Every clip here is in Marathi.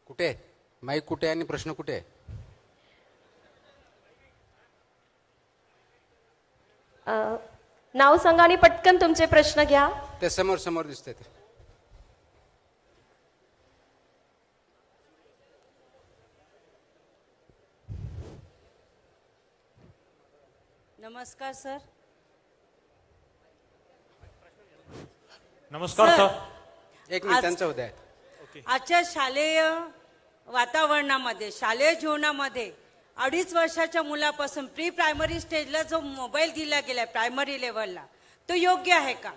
कुठे आहे? माईक कुठे आहे आणि प्रश्न कुठे आहे? नाव सांगा आणि पटकन तुमचे प्रश्न घ्या. ते समोर समोर दिसते ते. नमस्कार सर. नमस्कार सर. सर. एक मिनिट त्यांचा उद्या आहे. आजच्या शालेय वातावरणामध्ये, शालेय जीवनामध्ये 2.5 वर्षाच्या मुलापासून प्री प्रायमरी स्टेजला जो मोबाईल दिला गेलाय प्रायमरी लेवलला, तो योग्य आहे का?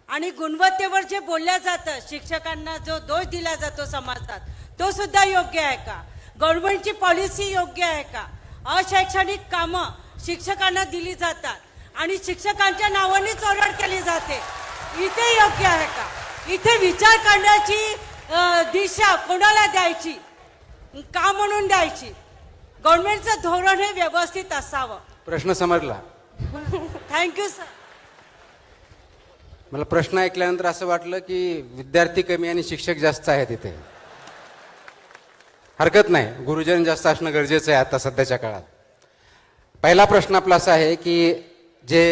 आणि गुणवत्तेवर जे बोलल्या जातं, शिक्षकांना जो दोष दिला जातो समाजात, तो सुद्धा योग्य आहे का? गव्हर्नमेंटची पॉलिसी योग्य आहे का? अशैक्षणिक कामं शिक्षकांना दिली जातात आणि शिक्षकांच्या नावानेच ओरड केली जाते. इथे योग्य आहे का? इथे विचार करण्याची दिशा कोणाला द्यायची, का म्हणून द्यायची? गव्हर्नमेंटचं धोरण हे व्यवस्थित असावं. प्रश्न समजला. Thank you sir. मला प्रश्न ऐकल्यानंतर असं वाटलं की विद्यार्थी कमी आणि शिक्षक जास्त आहेत इथे. हरकत नाही, गुरुजन जास्त असणं गरजेचं आहे आता सध्याच्या काळात. पहिला प्रश्न आपला असा आहे की जे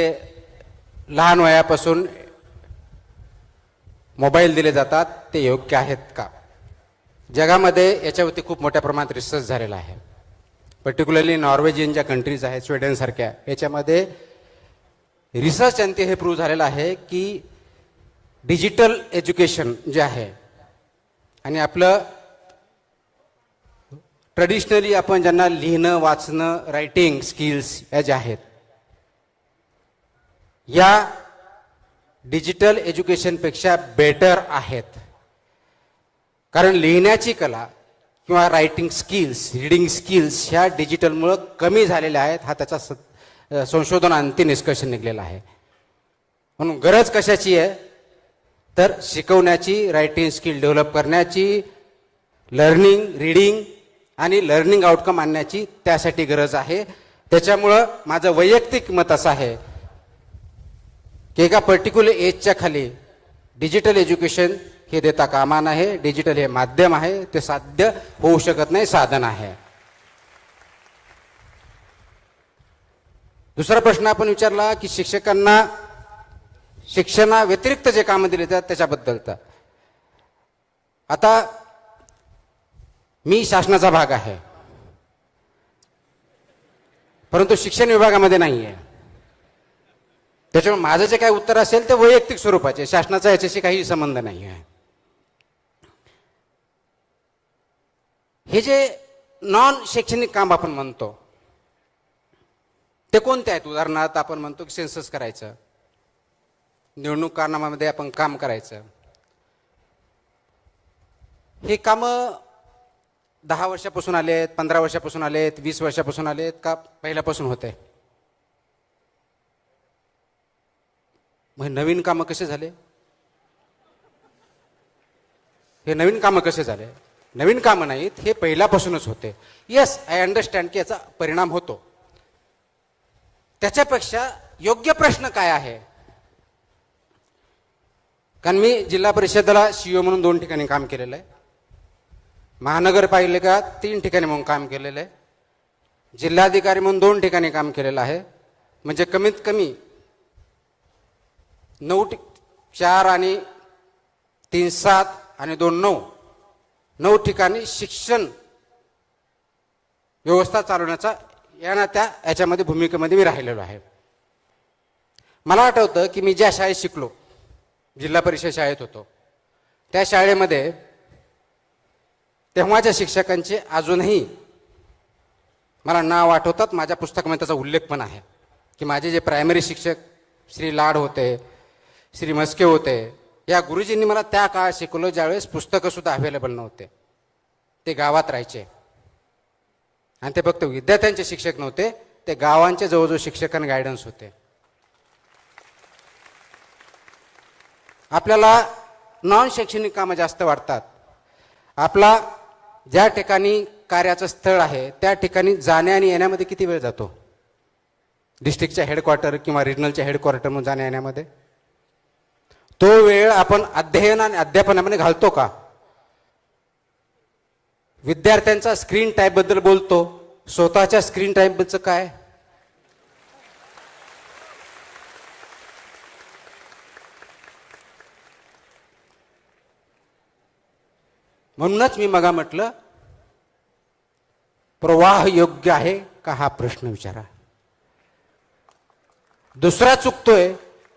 लहान वयापासून मोबाईल दिले जातात ते योग्य आहेत का? जगामध्ये याच्यावरती खूप मोठ्या प्रमाणात रिसर्च झालेला आहे. पर्टिक्युलरली नॉर्वेजियन ज्या कंट्रीज आहेत, स्वीडनसारख्या, याच्यामध्ये रिसर्च अंती हे प्रूव्ह झालेलं आहे की डिजिटल एज्युकेशन जे आहे आणि आपलं ट्रेडिशनली आपण ज्यांना लिहिणं, वाचणं, रायटिंग स्किल्स या ज्या आहेत, या डिजिटल एज्युकेशनपेक्षा बेटर आहेत. कारण लिहिण्याची कला किंवा रायटिंग स्किल्स, रीडिंग स्किल्स ह्या डिजिटलमुळं कमी झालेल्या आहेत. हा त्याचा संशोधनांती निष्कर्ष निघलेला आहे. म्हणून गरज कशाची आहे तर शिकवण्याची, रायटिंग स्किल डेव्हलप करण्याची, लर्निंग, रीडिंग आणि लर्निंग आउटकम आणण्याची त्यासाठी गरज आहे. त्याच्यामुळं माझं वैयक्तिक मत असं आहे की एका पर्टिक्युलर एजच्या खाली डिजिटल एज्युकेशन हे देता कामा नये. डिजिटल हे माध्यम आहे, ते साध्य होऊ शकत नाही, साधन आहे. दुसरा प्रश्न आपण विचारला की शिक्षकांना शिक्षणा व्यतिरिक्त जे कामं दिले जातात त्याच्याबद्दलचा. आता मी शासनाचा भाग आहे, परंतु शिक्षण विभागामध्ये नाही आहे. त्याच्यामुळे माझं जे काही उत्तर असेल ते वैयक्तिक स्वरूपाचे, शासनाचा याच्याशी काही संबंध नाही आहे. हे जे नॉन शैक्षणिक काम आपण म्हणतो ते कोणते आहेत? उदाहरणार्थ आपण म्हणतो की सेन्सस करायचं, निवडणूक कारनाम्यामध्ये आपण काम करायचं. हे कामं 10 वर्षापासून आलेत, 15 वर्षापासून आलेत, 20 वर्षापासून आलेत का पहिल्यापासून होते? मग नवीन कामं कसे झाले? हे नवीन कामं कसे झाले? नवीन कामं नाहीत, हे पहिल्यापासूनच होते. येस, आय अंडरस्टँड की याचा परिणाम होतो. त्याच्यापेक्षा योग्य प्रश्न काय आहे? कारण मी जिल्हा परिषदेला सीईओ म्हणून 2 ठिकाणी काम केलेलं आहे, महानगरपालिका 3 ठिकाणी म्हणून काम केलेलं आहे, जिल्हाधिकारी म्हणून 2 ठिकाणी काम केलेलं आहे. म्हणजे कमीत कमी 4 आणि 3 7 आणि 2 9 ठिकाणी शिक्षण व्यवस्था चालवण्याचा याच्यामध्ये भूमिकेमध्ये मी राहिलेलो आहे. मला आठवतं की मी ज्या शाळेत शिकलो, जिल्हा परिषद शाळेत होतो, त्या शाळेमध्ये तेव्हाच्या शिक्षकांचे अजूनही मला नाव आठवतात. माझ्या पुस्तकामध्ये त्याचा उल्लेख पण आहे की माझे जे प्रायमरी शिक्षक श्री लाड होते, श्री मस्के होते, या गुरुजींनी मला त्या काळात शिकवलं ज्यावेळेस पुस्तकं सुद्धा अवेलेबल नव्हते. ते गावात राहायचे आणि ते फक्त विद्यार्थ्यांचे शिक्षक नव्हते, ते गावांचे जवळजवळ शिक्षक आणि गायडन्स होते. आपल्याला नॉन शैक्षणिक कामं जास्त वाटतात. आपला ज्या ठिकाणी कार्याचं स्थळ आहे त्या ठिकाणी जाण्या आणि येण्यामध्ये किती वेळ जातो? डिस्ट्रिक्टच्या हेडक्वार्टर किंवा रिजनलच्या हेडक्वार्टरमध्ये जाण्या येण्यामध्ये तो वेळ आपण अध्ययन आणि अध्यापनामध्ये घालतो का? विद्यार्थ्यांचा स्क्रीन टाईम बद्दल बोलतो, स्वतःच्या स्क्रीन टाईम बद्दल काय? म्हणूनच मी मगा म्हटलं प्रवाह योग्य आहे का हा प्रश्न विचारा. दुसरा चुकतोय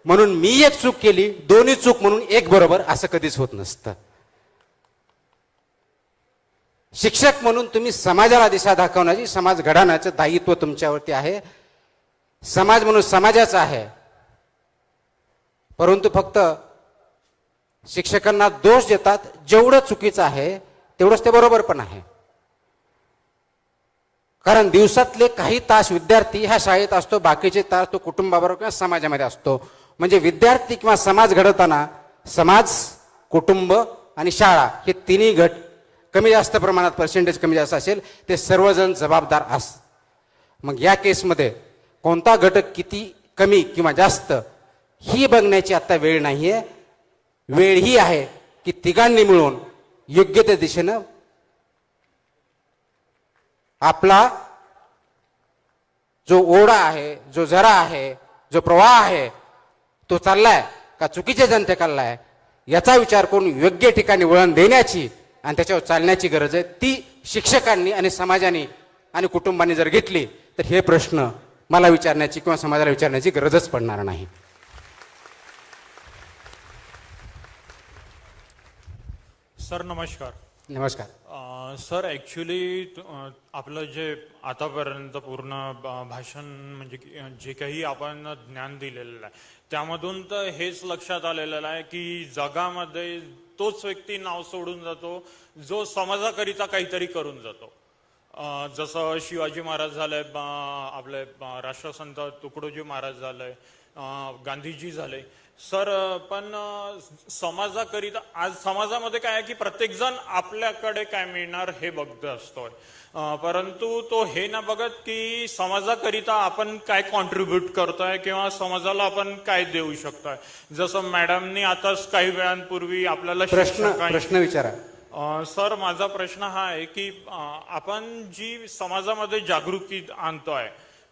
म्हणून मी एक चूक केली, दोन्ही चूक म्हणून एक बरोबर असं कधीच होत नसतं. शिक्षक म्हणून तुम्ही समाजाला दिशा दाखवण्याची, समाज घडवण्याचं दायित्व तुमच्यावरती आहे. समाज म्हणून समाजाचा आहे. परंतु फक्त शिक्षकांना दोष देतात, जेवढं चुकीचं आहे तेवढंच ते बरोबर पण आहे. कारण दिवसातले काही तास विद्यार्थी ह्या शाळेत असतो, बाकीचे तास तो कुटुंबाबरोबर किंवा समाजामध्ये असतो. म्हणजे विद्यार्थी किंवा समाज घडवताना समाज, कुटुंब आणि शाळा हे तिन्ही गट कमी जास्त प्रमाणात पर्सेंटेज कमी जास्त असेल ते सर्वजण जबाबदार असतात. मग या केसमध्ये कोणता घटक किती कमी किंवा जास्त ही बघण्याची आता वेळ नाहीये. वेळ ही आहे की तिघांनी मिळून योग्य त्या दिशेनं आपला जो ओढा आहे, जो झरा आहे, जो प्रवाह आहे तो चाललाय का चुकीच्या जनते चाललाय याचा विचार करून योग्य ठिकाणी वळण देण्याची आणि त्याच्यावर चालण्याची गरज आहे. ती शिक्षकांनी आणि समाजाने आणि कुटुंबाने जर घेतली तर हे प्रश्न मला विचारण्याची किंवा समाजाला विचारण्याची गरजच पडणार नाही. सर नमस्कार. नमस्कार. सर ॲक्च्युली आपलं जे आतापर्यंत पूर्ण भाषण म्हणजे जे काही आपण ज्ञान दिलेलं आहे त्यामधून तर हेच लक्षात आलेलं आहे की जगामध्ये तोच व्यक्ती नाव सोडून जातो जो समाजाकरिता काहीतरी करून जातो. जसं शिवाजी महाराज झाले, आपले राष्ट्रसंत तुकडोजी महाराज झाले, गांधीजी झाले. सर पण समाजाकरिता आज समाजामध्ये काय आहे की प्रत्येक जण आपल्याकडे काय मिळणार हे बघत असतोय, परंतु तो हे ना बघत की समाजाकरिता आपण काय कॉन्ट्रीब्यूट करतोय किंवा समाजाला आपण काय देऊ शकतोय. जसं मॅडमनी आताच काही वेळांपूर्वी आपल्याला प्रश्न विचारा. सर माझा प्रश्न हा आहे की आपण जी समाजामध्ये जागृती आणतोय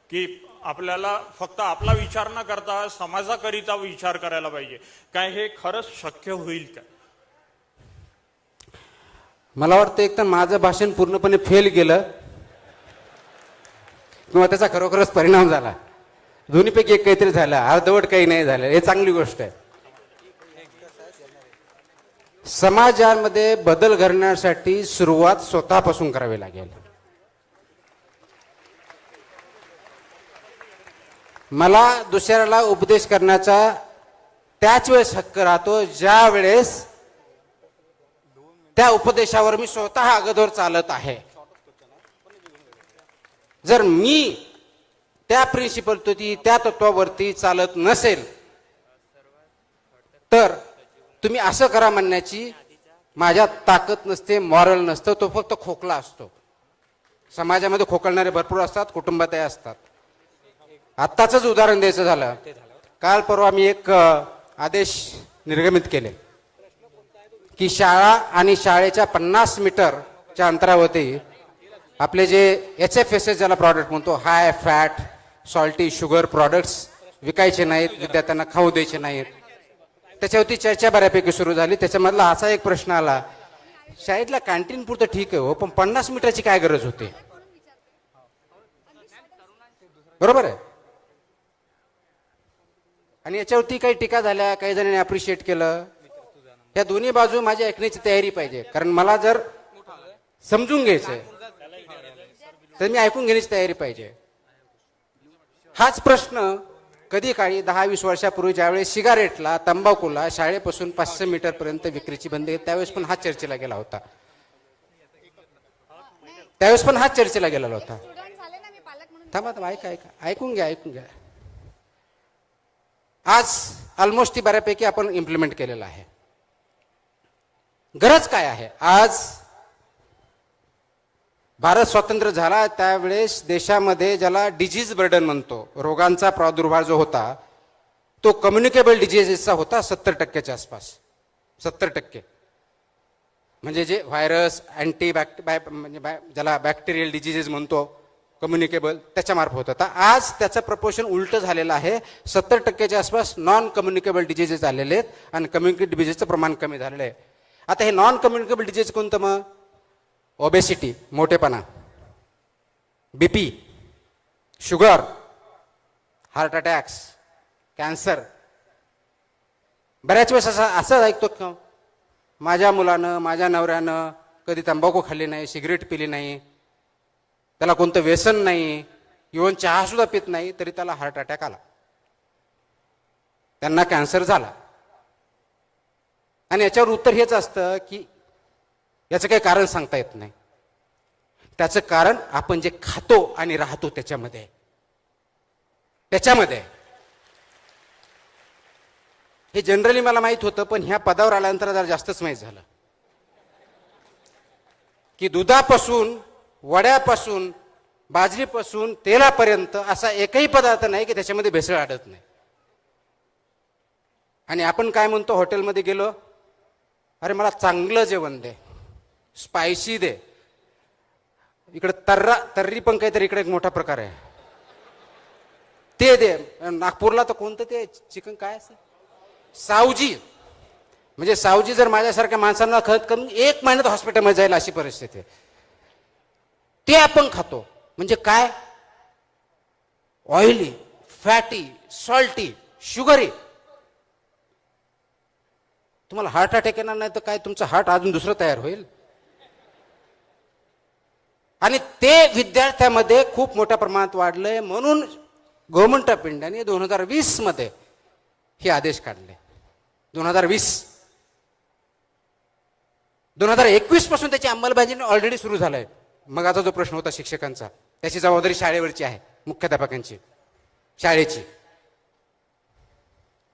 की आपल्याला फक्त आपला विचार न करता समाजाकरिता विचार करायला पाहिजे, काय हे खरंच शक्य होईल का? मला वाटतं एक तर माझं भाषण पूर्णपणे फेल गेलं किंवा त्याचा खरोखरच परिणाम झाला. दोन्हीपैकी एक काहीतरी झालं, अर्धवट काही नाही झालं. हे चांगली गोष्ट आहे. समाजामध्ये बदल घडण्यासाठी सुरुवात स्वतःपासून करावी लागेल. मला दुसऱ्याला उपदेश करण्याचा त्याच वेळेस हक्क राहतो ज्या वेळेस त्या उपदेशावर मी स्वतः अगोदर चालत आहे. जर मी त्या प्रिन्सिपलवरती, त्या तत्वावरती चालत नसेल तर तुम्ही असं करा म्हणण्याची माझ्यात ताकद नसते, मॉरल नसतं. तो फक्त खोकला असतो. समाजामध्ये खोकलणारे भरपूर असतात, कुटुंबातही असतात. आत्ताच उदाहरण द्यायचं झालं, काल परवा मी एक आदेश निर्गमित केले की शाळा आणि शाळेच्या 50 मीटरच्या अंतरावरती आपले जे HFSS ज्याला प्रॉडक्ट म्हणतो, high fat salty sugar products विकायचे नाहीत, विद्यार्थ्यांना खाऊ द्यायचे नाहीत. त्याच्यावरती चर्चा बऱ्यापैकी सुरू झाली. त्याच्यामधला असा एक प्रश्न आला, शाळेतल्या कॅन्टीन पुरतं ठीक आहे हो, पण 50 मीटरची काय गरज होती? बरोबर आहे. आणि याच्यावरती काही टीका झाल्या, काही जणांनी अप्रिशिएट केलं. या दोन्ही बाजू माझी ऐकण्याची तयारी पाहिजे. कारण मला जर समजून घ्यायचंय तर मी ऐकून घेण्याची तयारी पाहिजे. हाच प्रश्न कधी काळी 10-20 वर्षापूर्वी ज्यावेळेस सिगारेटला, तंबाखूला शाळेपासून 500 मीटर पर्यंत विक्रीची बंदी, त्यावेळेस पण हाच चर्चेला गेला होता. थांबा ऐकून घ्या. आज ऑलमोस्ट ती बऱ्यापैकी आपण इम्प्लिमेंट केलेलं आहे. गरज काय आहे? आज भारत स्वतंत्र झाला त्यावेळेस देशामध्ये ज्याला डिजीज बर्डन म्हणतो, रोगांचा प्रादुर्भाव जो होता तो कम्युनिकेबल डिजीजेसचा होता 70% आसपास. 70%. म्हणजे जे व्हायरस म्हणजे ज्याला बॅक्टेरियल डिजीजेस म्हणतो, कम्युनिकेबल, त्याच्यामार्फत होतं. तर आज त्याचं प्रपोर्शन उलटं झालेलं आहे. 70% आसपास नॉन कम्युनिकेबल डिजीजेस आलेले आहेत आणि कम्युनिकेबल डिजीजचं प्रमाण कमी झालेलं आहे. आता हे नॉन कम्युनिकेबल डिजीज कोणतं मग? ओबेसिटी, मोठेपणा, BP, sugar, heart attacks, cancer. बऱ्याच वेळेस असं ऐकतो की माझ्या मुलानं, माझ्या नवऱ्यानं कधी तंबाखू खाल्ली नाही, सिगरेट पिली नाही, त्याला कोणतं व्यसन नाही, इव्हन चहा सुद्धा पित नाही, तरी त्याला हार्ट अटॅक आला, त्यांना कॅन्सर झाला. आणि याच्यावर उत्तर हेच असतं की याचं काही कारण सांगता येत नाही. त्याचं कारण आपण जे खातो आणि राहतो त्याच्यामध्ये. हे जनरली मला माहित होतं, पण ह्या पदावर आल्यानंतर जरा जास्तच माहीत झालं की दुधापासून, वड्यापासून, बाजरीपासून, तेलापर्यंत असा एकही पदार्थ नाही की त्याच्यामध्ये भेसळ आढळत नाही. आणि आपण काय म्हणतो, हॉटेलमध्ये गेलो, अरे मला चांगलं जेवण दे, स्पायसी दे. इकडे तर्री पण काहीतरी इकडे एक मोठा प्रकार आहे, ते दे. नागपूरला तर कोणतं ते चिकन काय असं, सावजी. म्हणजे सावजी जर माझ्यासारख्या माणसांना खत करून 1 महिन्यात हॉस्पिटलमध्ये जाईल अशी परिस्थिती आहे. ते आपण खातो. म्हणजे काय? Oily, fatty, salty, sugary. तुम्हाला हार्ट अटॅक येणार नाही तर काय, तुमचं हार्ट अजून दुसरं तयार होईल. आणि ते विद्यार्थ्यांमध्ये खूप मोठ्या प्रमाणात वाढलंय. म्हणून गव्हर्नमेंट ऑफ इंडियाने 2020 मध्ये हे आदेश काढले. 2021 पासून त्याची अंमलबजावणी ऑलरेडी सुरू झालाय. मग आता जो प्रश्न होता शिक्षकांचा, त्याची जबाबदारी शाळेवरची आहे, मुख्याध्यापकांची, शाळेची.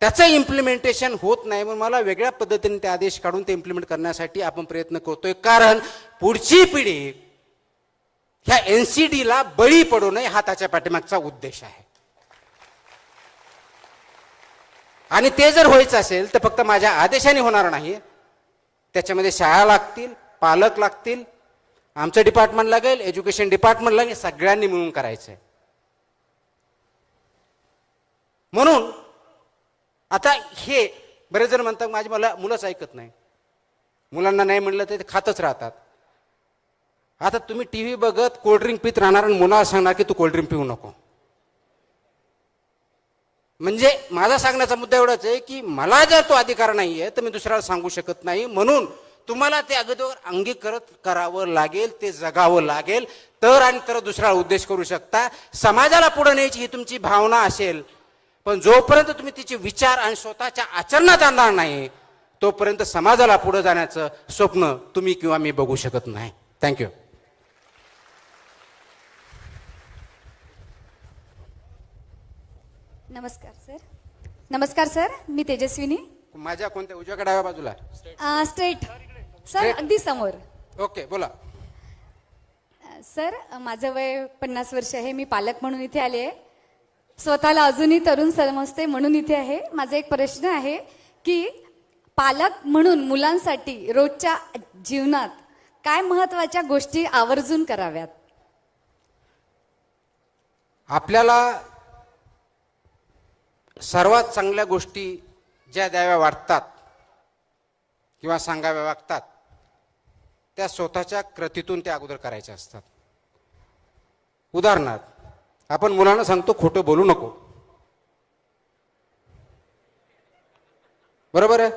त्याचं इम्प्लिमेंटेशन होत नाही. म्हणून मला वेगळ्या पद्धतीने ते आदेश काढून ते इम्प्लिमेंट करण्यासाठी आपण प्रयत्न करतोय. कारण पुढची पिढी ह्या NCD ला बळी पडू नये हा त्याच्या पाठीमागचा उद्देश आहे. आणि ते जर व्हायचं असेल तर फक्त माझ्या आदेशाने होणार नाही. त्याच्यामध्ये शाळा लागतील, पालक लागतील, आमचं डिपार्टमेंट लागेल, एज्युकेशन डिपार्टमेंट लागेल, सगळ्यांनी मिळून करायचंय. म्हणून आता हे बरेच जण म्हणतात माझी मुलंच ऐकत नाही, मुलांना नाही म्हणलं तर ते खातच राहतात. आता तुम्ही टीव्ही बघत कोल्ड्रिंक पित राहणार आणि मुलाला सांगणार की तू कोल्ड्रिंक पिऊ नको. म्हणजे माझा सांगण्याचा मुद्दा एवढाच आहे की मला जर तो अधिकार नाहीये तर मी दुसऱ्याला सांगू शकत नाही. म्हणून तुम्हाला ते अगोदर अंगीकृत करावं लागेल, ते जगावं लागेल, तर आणि तर दुसरा उद्देश करू शकता. समाजाला पुढे न्यायची ही तुमची भावना असेल, पण जोपर्यंत तुम्ही तिचे विचार आणि स्वतःच्या आचरणात आणणार नाही तोपर्यंत समाजाला पुढे जाण्याचं स्वप्न तुम्ही किंवा मी बघू शकत नाही. थँक्यू. नमस्कार सर, मी तेजस्विनी. माझ्या कोणत्या उजव्या डाव्या बाजूला? स्ट्रेट सर, अगदी समोर. ओके, बोला. सर, माझं वय 50 वर्ष आहे. मी पालक म्हणून इथे आले आहे. स्वतःला अजूनही तरुण समजते म्हणून इथे आहे. माझा एक प्रश्न आहे की पालक म्हणून मुलांसाठी रोजच्या जीवनात काय महत्त्वाच्या गोष्टी आवर्जून कराव्यात? आपल्याला सर्वात चांगल्या गोष्टी ज्या द्याव्या वाटतात किंवा सांगाव्या वाटतात त्या स्वतःच्या कृतीतून त्या अगोदर करायच्या असतात. उदाहरणार्थ, आपण मुलांना सांगतो खोटं बोलू नको, बरोबर आहे.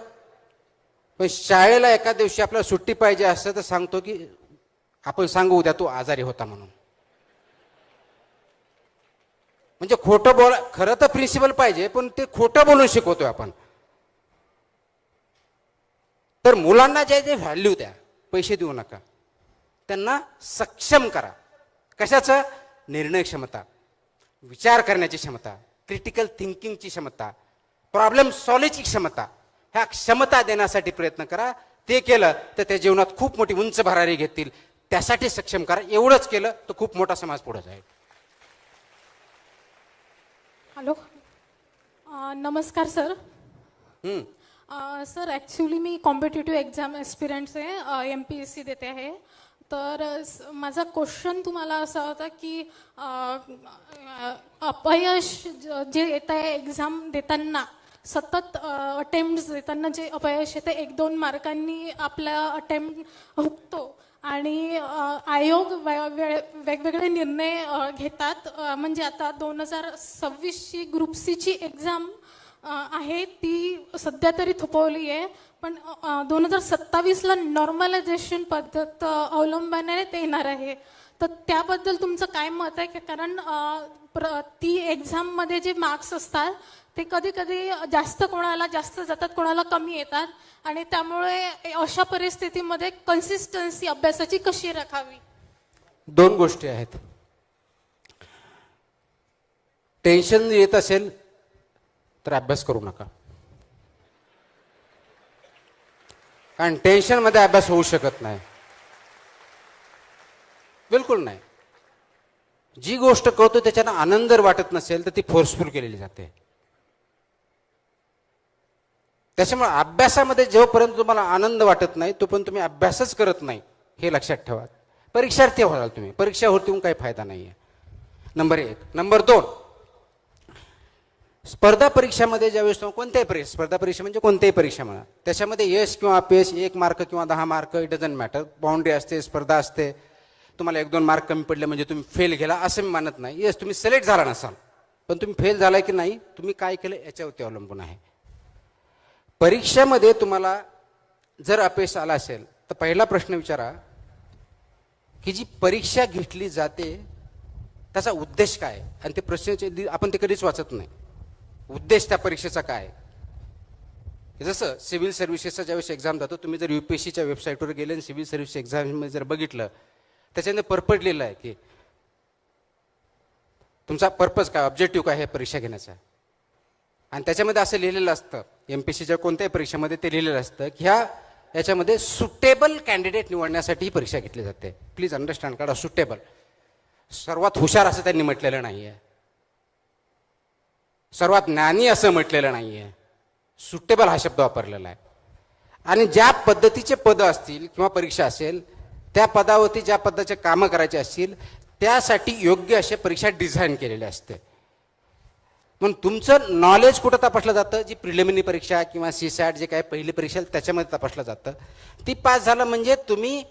पण शाळेला एका दिवशी आपल्याला सुट्टी पाहिजे असतं तर सांगतो की आपण सांगू उद्या तू आजारी होता म्हणून. म्हणजे खोटं बोल, खरं तर प्रिन्सिपल पाहिजे पण ते खोटं बोलून शिकवतोय आपण. तर मुलांना जे जे व्हॅल्यू द्या, पैसे देऊ नका, त्यांना सक्षम करा. कशाचं? निर्णय क्षमता, विचार करण्याची क्षमता, क्रिटिकल थिंकिंगची क्षमता, प्रॉब्लेम सॉल्व्हची क्षमता, ह्या क्षमता देण्यासाठी प्रयत्न करा. ते केलं तर त्या जीवनात खूप मोठी उंच भरारी घेतील. त्यासाठी सक्षम करा. एवढंच केलं तर खूप मोठा समाज पुढे जाईल. हॅलो, नमस्कार सर. सर ॲक्च्युली मी कॉम्पिटेटिव्ह एक्झाम एस्पिरंट्स आहे, MPSC देते आहे. तर माझा क्वेश्चन तुम्हाला असा होता की अपयश जे येत आहे एक्झाम देताना, सतत अटेम्प्ट देताना जे अपयश येते 1-2 मार्कांनी आपला अटेम्प्ट हुकतो आणि आयोग वेगवेगळे निर्णय घेतात. म्हणजे आता 2026ची ग्रुप सीची एक्झाम आहे ती सध्या तरी थोपवली आहे, पण 2027ला नॉर्मलायझेशन पद्धत अवलंबण्यात येणार आहे. तर त्याबद्दल तुमचं काय मत आहे? कारण ती एक्झाममध्ये जे मार्क्स असतात ते कधी कधी जास्त कोणाला जास्त जातात, कोणाला कमी येतात, आणि त्यामुळे अशा परिस्थितीमध्ये कन्सिस्टन्सी अभ्यासाची कशी राखावी? 2 गोष्टी आहेत. टेन्शन येत असेल तर अभ्यास करू नका, कारण टेन्शनमध्ये अभ्यास होऊ शकत नाही, बिलकुल नाही. जी गोष्ट कळतो त्याच्यानं आनंद जर वाटत नसेल तर ती फोर्सफुल केलेली जाते. त्याच्यामुळे अभ्यासामध्ये जोपर्यंत तुम्हाला आनंद वाटत नाही तोपर्यंत तुम्ही अभ्यासच करत नाही, हे लक्षात ठेवा. परीक्षार्थी होणार तुम्ही, परीक्षा होऊन काही फायदा नाही आहे. नंबर 1. नंबर 2, स्पर्धा परीक्षामध्ये ज्यावेळेस कोणत्याही परीक्षा, स्पर्धा परीक्षा म्हणजे कोणत्याही परीक्षा म्हणा, त्याच्यामध्ये यश किंवा अपयश 1 मार्क किंवा 10 mark, it doesn't matter. Boundary असते, स्पर्धा असते. तुम्हाला 1-2 मार्क कमी पडले म्हणजे तुम्ही फेल गेला असं मी मानत नाही. यस, तुम्ही सिलेक्ट झाला नसाल, पण तुम्ही फेल झालाय की नाही, तुम्ही काय केलं याच्यावरती अवलंबून आहे. परीक्षेमध्ये तुम्हाला जर अपयश आला असेल तर पहिला प्रश्न विचारा की जी परीक्षा घेतली जाते त्याचा उद्देश काय, आणि ते प्रश्नाचे आपण ते कधीच वाचत नाही. उद्देश त्या परीक्षेचा काय? जसं सिव्हिल सर्व्हिसेसचा ज्यावेळेस एक्झाम जातो, तुम्ही जर UPSCच्या वेबसाईटवर गेले आणि सिव्हिल सर्व्हिस एक्झाममध्ये जर बघितलं, त्याच्यामध्ये पर्पज लिहिलं आहे की तुमचा पर्पज काय, ऑब्जेक्टिव्ह काय आहे परीक्षा घेण्याचा. आणि त्याच्यामध्ये असं लिहिलेलं असतं, MPSCच्या कोणत्याही परीक्षेमध्ये ते लिहिलेलं असतं की याच्यामध्ये सुटेबल कॅन्डिडेट निवडण्यासाठी ही परीक्षा घेतली जाते. प्लीज अंडरस्टँड करा, सुटेबल. सर्वात हुशार असं त्यांनी म्हटलेलं नाही आहे, सर्वात ज्ञानी असं म्हटलेलं नाही आहे, सुटेबल हा शब्द वापरलेला आहे. आणि ज्या पद्धतीचे पद असतील किंवा परीक्षा असेल, त्या पदावरती ज्या पद्धतीचे कामं करायचे असतील त्यासाठी योग्य अशी परीक्षा डिझाईन केलेली असते. म्हणून तुमचं नॉलेज कुठं तपासलं जातं? जी प्रिलिमिनरी परीक्षा किंवा CSAT जे काय पहिली परीक्षा त्याच्यामध्ये तपासलं जातं. ती पास झालं म्हणजे तुम्ही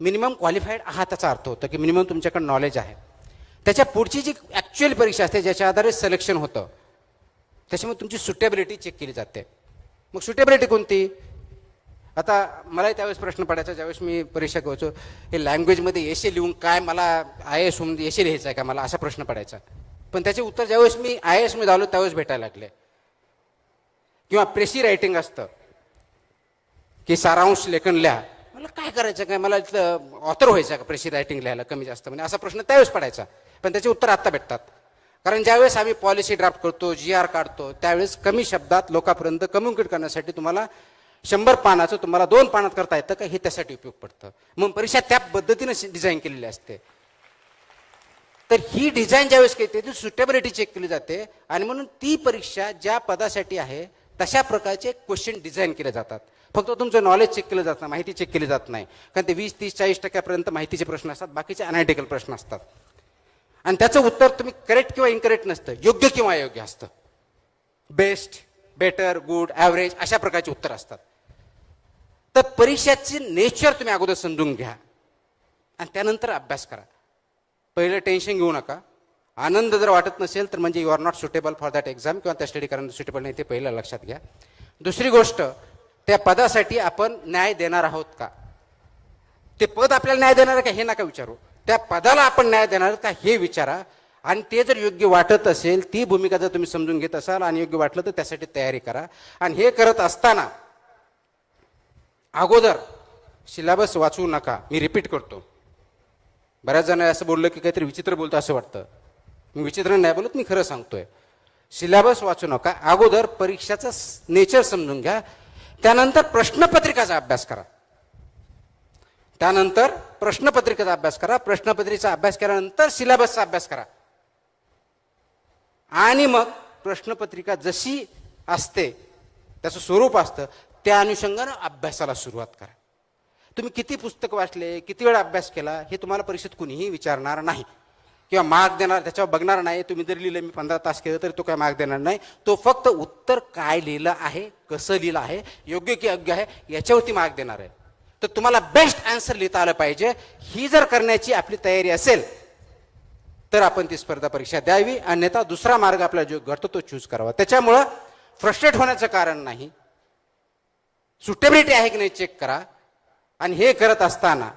मिनिमम क्वालिफाईड आहात, त्याचा अर्थ होतो की मिनिमम तुमच्याकडे नॉलेज आहे. त्याच्या पुढची जी ॲक्च्युअल परीक्षा असते ज्याच्या आधारे सिलेक्शन होतं, त्याच्यामुळे तुमची सुटेबिलिटी चेक केली जाते. मग सुटेबिलिटी कोणती? आता मला त्यावेळेस प्रश्न पडायचा ज्यावेळेस मी परीक्षा घ्यायचो, हे लँग्वेजमध्ये एसे लिहून काय मला IAS होऊन एसे लिहायचं आहे का मला, असा प्रश्न पडायचा. पण त्याचे उत्तर ज्यावेळेस मी IAS मध्ये झालो त्यावेळेस भेटायला लागले. किंवा प्रेसी रायटिंग असतं की सारांश लेखन लिहा, मला काय करायचं काय, मला इथलं ऑथर व्हायचं का प्रेसी रायटिंग लिहायला कमी जास्त, म्हणजे असा प्रश्न त्यावेळेस पडायचा. पण त्याचे उत्तर आत्ता भेटतात, कारण ज्यावेळेस आम्ही पॉलिसी ड्राफ्ट करतो, GR काढतो, त्यावेळेस कमी शब्दात लोकांपर्यंत कम्युनिकेट करण्यासाठी तुम्हाला 100 पानाचं तुम्हाला 2 पानात करता येतं का, हे त्यासाठी उपयोग पडतं. मग परीक्षा त्या पद्धतीने डिझाईन केलेली असते. तर ही डिझाईन ज्यावेळेस केली ती सुटेबिलिटी चेक केली जाते, आणि म्हणून ती परीक्षा ज्या पदासाठी आहे तशा प्रकारचे क्वेश्चन डिझाईन केले जातात. फक्त तुमचं नॉलेज चेक केलं जात नाही, माहिती चेक केली जात नाही, कारण ते 20, 30, 40% माहितीचे प्रश्न असतात, बाकीचे अनालिटिकल प्रश्न असतात. आणि त्याचं उत्तर तुम्ही करेक्ट किंवा इनकरेक्ट नसतं, योग्य किंवा अयोग्य असतं. बेस्ट, बेटर, गुड, ॲव्हरेज अशा प्रकारचे उत्तर असतात. तर परीक्षेची नेचर तुम्ही अगोदर समजून घ्या आणि त्यानंतर अभ्यास करा. पहिलं टेन्शन घेऊ नका. आनंद जर वाटत नसेल तर म्हणजे you are not suitable for that exam किंवा त्या स्टडी करायला सुटेबल नाही, ते पहिलं लक्षात घ्या. दुसरी गोष्ट, त्या पदासाठी आपण न्याय देणार आहोत का? ते पद आपल्याला न्याय देणार आहे का हे नका विचारू, त्या पदाला आपण न्याय देणार आहोत का हे विचारा. आणि ते जर योग्य वाटत असेल, ती भूमिका जर तुम्ही समजून घेत असाल आणि योग्य वाटलं तर त्यासाठी तयारी करा. आणि हे करत असताना अगोदर सिलेबस वाचू नका. मी रिपीट करतो, बऱ्याच जण असं बोललं की काहीतरी विचित्र बोलतो असं वाटतं. मी विचित्र नाही बोलत, मी खरं सांगतोय. सिलेबस वाचू नका, अगोदर परीक्षाचं नेचर समजून घ्या, त्यानंतर प्रश्नपत्रिकाचा अभ्यास करा. त्यानंतर प्रश्नपत्रिकेचा अभ्यास करा, प्रश्नपत्रिकेचा अभ्यास केल्यानंतर सिलेबसचा अभ्यास करा. आणि मग प्रश्नपत्रिका जशी असते, त्याचं स्वरूप असतं त्या अनुषंगानं अभ्यासाला सुरुवात करा. तुम्ही किती पुस्तक वाचले, किती वेळ अभ्यास केला, हे तुम्हाला परीक्षेत कुणीही विचारणार नाही किंवा मार्क देणार, त्याच्यावर बघणार नाही. तुम्ही जरी लिहिलं मी 15 तास केलं तरी तो काय मार्क देणार नाही. तो फक्त उत्तर काय लिहिलं आहे, कसं लिहिलं आहे, योग्य की अयोग्य आहे, याच्यावरती मार्क देणार आहे. तर तुम्हाला बेस्ट आन्सर लिहिता आलं पाहिजे. ही जर करण्याची आपली तयारी असेल तर आपण ती स्पर्धा परीक्षा द्यावी, अन्यथा दुसरा मार्ग आपला जो घडतो तो चूज करावा. त्याच्यामुळं फ्रस्ट्रेट होण्याचं कारण नाही. सुटेबिलिटी आहे की नाही चेक करा. आणि हे करत असताना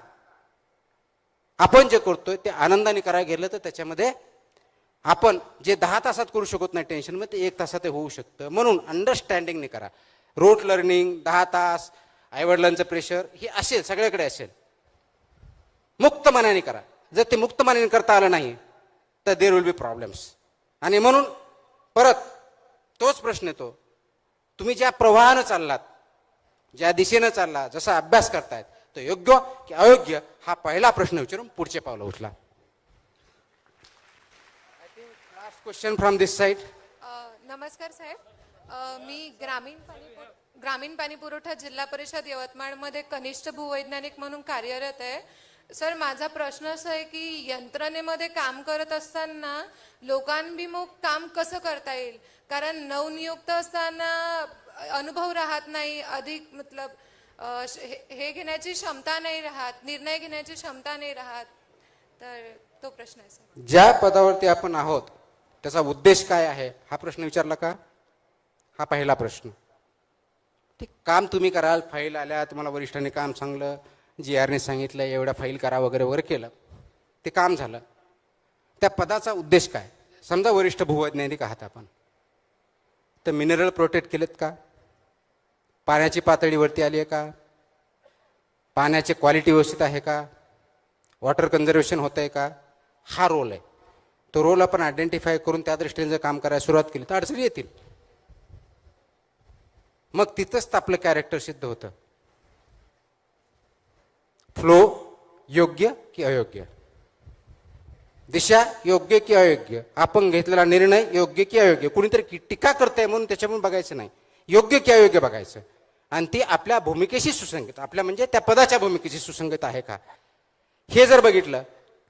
आपण जे करतोय ते आनंदाने करायला गेलं तर त्याच्यामध्ये आपण जे 10 तासात करू शकत नाही टेन्शन मध्ये, ते 1 तासात होऊ शकतं. म्हणून अंडरस्टँडिंगने करा. रोट लर्निंग 10 तास, आईवडिलांचं प्रेशर हे असेल, सगळ्याकडे असेल. मुक्त मनाने करा. जर ते मुक्त मनाने करता आलं नाही तर देर विल बी प्रॉब्लेम्स. आणि म्हणून परत तोच प्रश्न येतो, तुम्ही ज्या प्रवाहानं चाललात, ज्या दिशेनं चालला, जसा अभ्यास करतायत, तो योग्य की अयोग्य हा पहिला प्रश्न विचारून पुढचे पावलं उचला. Last question from this side. नमस्कार साहेब, मी ग्रामीण पाणी पुरवठा जिल्हा परिषद यवतमाळमध्ये कनिष्ठ भूवैज्ञानिक म्हणून कार्यरत आहे. सर, माझा प्रश्न असा आहे की यंत्रणेमध्ये काम करत असताना लोकांभिमुख काम कसं करता येईल? कारण नवनियुक्त असताना अनुभव राहत नाही, अधिक मतलब हे घेण्याची क्षमता नाही राहत, निर्णय घेण्याची क्षमता नाही राहत. तर तो प्रश्न आहे सर. ज्या पदावरती आपण आहोत त्याचा उद्देश काय आहे हा प्रश्न विचारला का? हा पहिला प्रश्न. ते काम तुम्ही कराल, फाईल आल्या, तुम्हाला वरिष्ठांनी काम सांगलं, GRने सांगितलं एवढ्या फाईल करा वगैरे वगैरे केलं, ते काम झालं. त्या पदाचा उद्देश काय? समजा वरिष्ठ भूवैज्ञानिक आहात आपण, तर मिनरल प्रोटेक्ट केलेत का? पाण्याची पातळी वरती आली आहे का? पाण्याची क्वालिटी व्यवस्थित आहे का? वॉटर कन्झर्वेशन होत आहे का? हा रोल आहे. तो रोल आपण आयडेंटिफाय करून त्या दृष्टीने जर काम करायला सुरुवात केली तर अडचणी येतील. मग तिथंच तर आपलं कॅरेक्टर सिद्ध होतं. फ्लो योग्य की अयोग्य, दिशा योग्य की अयोग्य, आपण घेतलेला निर्णय योग्य की अयोग्य. कुणीतरी टीका करतंय म्हणून त्याच्यामुळे बघायचं नाही, योग्य की अयोग्य बघायचं. आणि ती आपल्या भूमिकेशी सुसंगत, आपल्या म्हणजे त्या पदाच्या भूमिकेशी सुसंगत आहे का, हे जर बघितलं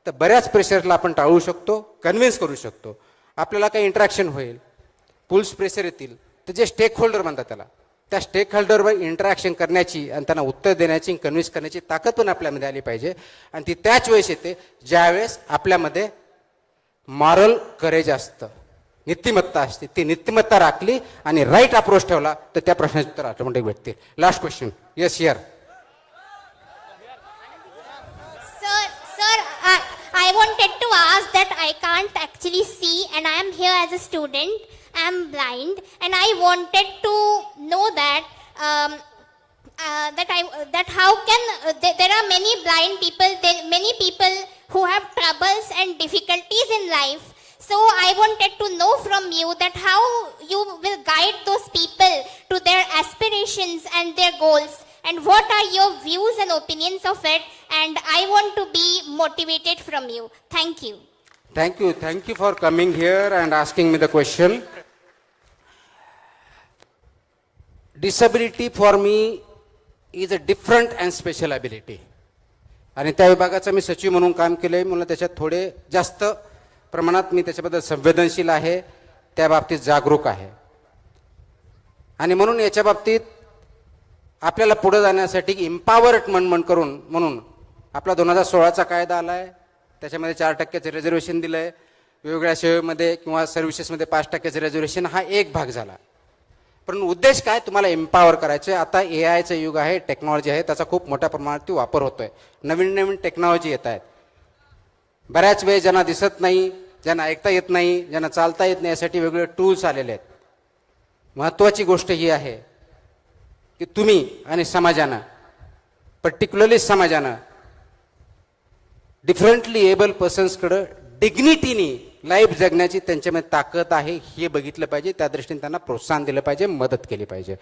तर बऱ्याच प्रेशरला आपण टाळू शकतो, कन्व्हिन्स करू शकतो. आपल्याला काही इंटरॅक्शन होईल, पुल्स प्रेशर येतील, तर जे स्टेक होल्डर म्हणतात त्याला, त्या स्टेक होल्डरवर इंटरॅक्शन करण्याची आणि त्यांना उत्तर देण्याची, कन्व्हिन्स करण्याची ताकद पण आपल्यामध्ये आली पाहिजे. आणि ती त्याच वेळेस येते ज्यावेळेस आपल्यामध्ये मॉरल करेज असतं, नीतिमत्ता असते. ती नीतिमत्ता राखली आणि राईट अप्रोच ठेवला तर त्या प्रश्नाचे उत्तर ऑटोमॅटिक भेटते. Last question. Yes here. Sir, I wanted to ask that I can't actually see and I am here as a student. I am blind and I wanted to know that that how can there are many blind people, many people who have troubles and difficulties in life. So I wanted to know from you that how you will guide those people to their aspirations and their goals. And what are your views and opinions of it? And I want to be motivated from you. Thank you. Thank you. Thank you for coming here and asking me the question. Disability for me is a different and special ability. आणि त्या विभागाचं मी सचिव म्हणून काम केलं आहे. मला त्याच्यात थोडे जास्त प्रमाणात मी त्याच्याबद्दल संवेदनशील आहे, त्या बाबतीत जागरूक आहे. आणि म्हणून याच्या बाबतीत आपल्याला पुढे जाण्यासाठी इम्पॉवरमेंट करून म्हणून आपला 2016चा कायदा आला आहे. त्याच्यामध्ये 4% रिझर्वेशन दिलं आहे. वेगवेगळ्या सेवेमध्ये किंवा सर्व्हिसेसमध्ये 5% रिझर्वेशन हा एक भाग झाला. पण उद्देश काय? तुम्हाला एम्पॉवर करायचं आहे. आता AIचं युग आहे, टेक्नॉलॉजी आहे, त्याचा खूप मोठ्या प्रमाणात वापर होतोय. नवीन नवीन टेक्नॉलॉजी येत आहेत. बऱ्याच वेळ ज्यांना दिसत नाही, ज्यांना ऐकता येत नाही, ज्यांना चालता येत नाही, यासाठी वेगवेगळे टूल्स आलेले आहेत. महत्त्वाची गोष्ट ही आहे की तुम्ही आणि समाजानं, पर्टिक्युलरली समाजानं डिफरंटली एबल पर्सन्सकडं डिग्निटीनी लाईफ जगण्याची त्यांच्यामध्ये ताकद आहे हे बघितलं पाहिजे. त्या दृष्टीने त्यांना प्रोत्साहन दिलं पाहिजे, मदत केली पाहिजे.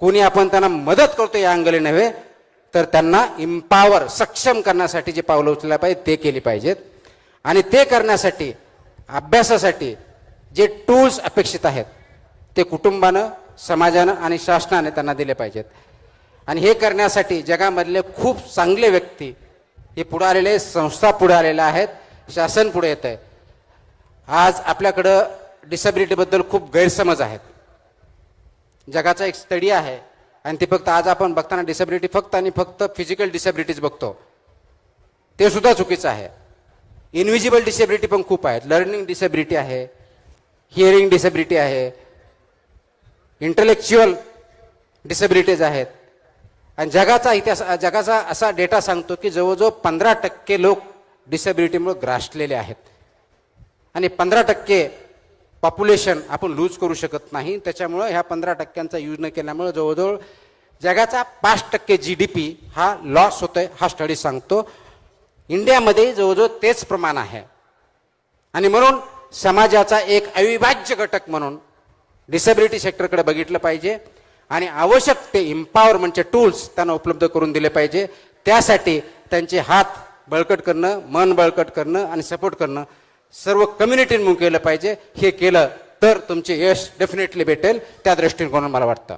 कोणी आपण त्यांना मदत करतो या अंगले नव्हे, तर त्यांना इम्पॉवर, सक्षम करण्यासाठी जे पावलं उचलले पाहिजे ते केली पाहिजेत. आणि ते करण्यासाठी अभ्यासासाठी जे टूल्स अपेक्षित आहेत ते कुटुंबानं, समाजानं आणि शासनाने त्यांना दिले पाहिजेत. आणि हे करण्यासाठी जगामधले खूप चांगले व्यक्ती हे पुढे आलेले, संस्था पुढे आलेल्या आहेत, शासन पुढे येत आहे. आज आपल्याकडं डिसेबिलिटीबद्दल खूप गैरसमज आहेत. जगाचा एक स्टडी आहे आणि ते फक्त आज आपण बघताना डिसेबिलिटी फक्त आणि फक्त फिजिकल डिसेबिलिटीज बघतो, ते सुद्धा चुकीचं आहे. इनव्हिजिबल डिसेबिलिटी पण खूप आहेत. लर्निंग डिसेबिलिटी आहे, हिअरिंग डिसेबिलिटी आहे, इंटलेक्च्युअल डिसेबिलिटीज आहेत. आणि जगाचा असा डेटा सांगतो की जवळजवळ 15% लोक डिसेबिलिटीमुळे ग्रासलेले आहेत. आणि 15% पॉप्युलेशन आपण लूज करू शकत नाही. त्याच्यामुळं ह्या 15%चा यूज न केल्यामुळे जवळजवळ जगाचा 5% GDP हा लॉस होतोय, हा स्टडी सांगतो. इंडियामध्ये जवळजवळ तेच प्रमाण आहे. आणि म्हणून समाजाचा एक अविभाज्य घटक म्हणून डिसेबिलिटी सेक्टरकडे बघितलं पाहिजे आणि आवश्यक ते एम्पॉवरमेंटचे टूल्स त्यांना उपलब्ध करून दिले पाहिजे. त्यासाठी त्यांचे हात बळकट करणं, मन बळकट करणं आणि सपोर्ट करणं सर्व कम्युनिटीने म्हणून केलं पाहिजे. हे केलं तर तुमचे यश डेफिनेटली भेटेल, त्या दृष्टिकोनातून मला वाटतं.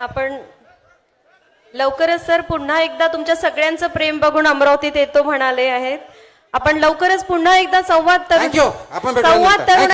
आपण लवकरच सर पुन्हा एकदा तुमच्या सगळ्यांचं प्रेम बघून अमरावतीत येतो म्हणाले आहेत. आपण लवकरच पुन्हा एकदा संवाद थँक्यू. आपण भेटूया नंतर. तरुण